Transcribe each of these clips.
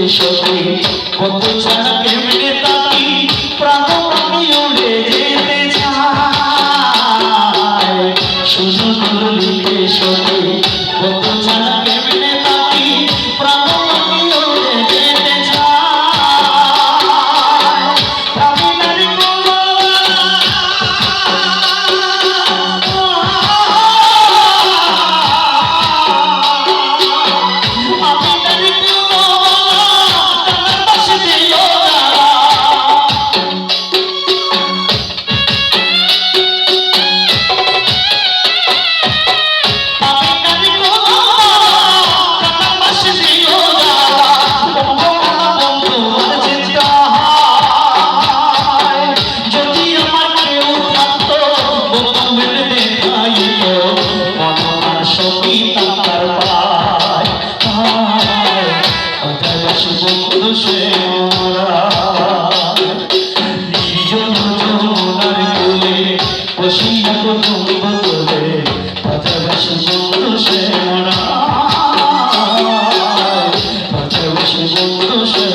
শোকে কত ছাড়া কেমনে তাকি প্রাণ পাখি উড়ে যেতে চায় শুধু লিখে শোকে কত ছাড়া কেমনে তাকি প্রাণ পাখি উড়ে যেতে চায় প্রাণীর কোলা বসিয়া কুটুম্ব তোলে পাশাপাশি বন্ধু সে মরা পাশাপাশি বন্ধু সে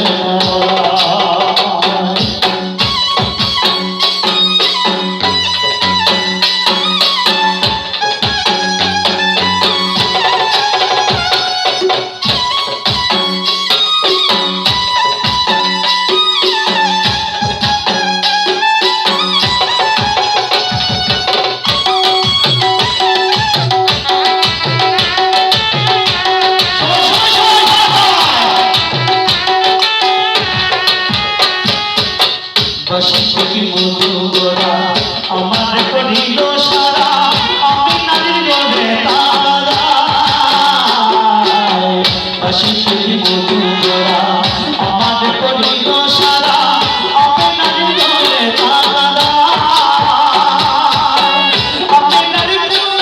বসি মধু গোরা আমার করিল সারা আমি নারী গলে তারা বসি মধু গোরা আমার করিল সারা আমি নারী গলে তারা আমি নারী বসি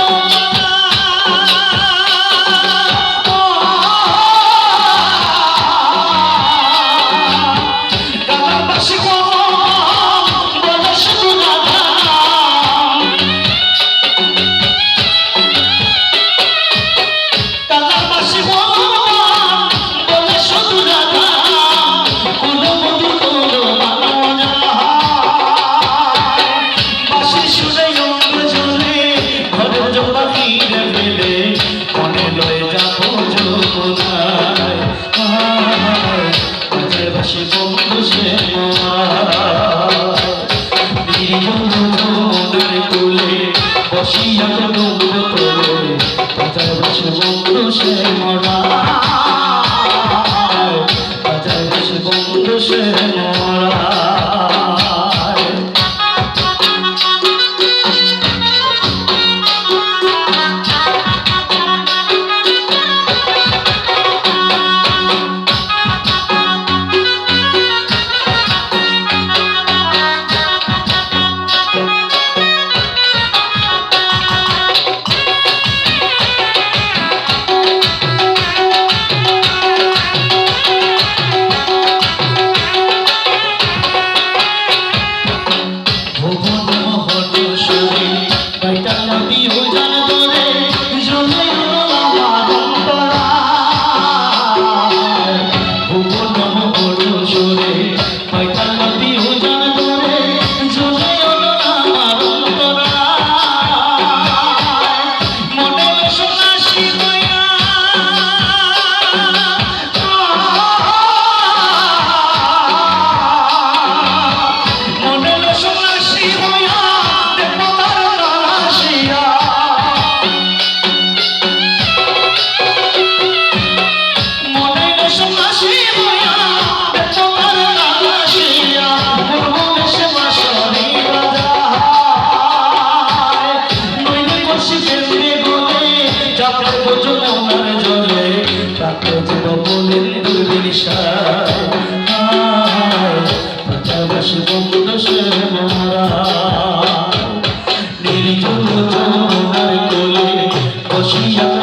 বসিয়া কুটুম্ব তোলে পাশাপাশি বন্ধু সে মরা পাশাপাশি বন্ধু সে মরা পাশাপাশি বন্ধু সে মরা নির্জন কোলে বসিয়া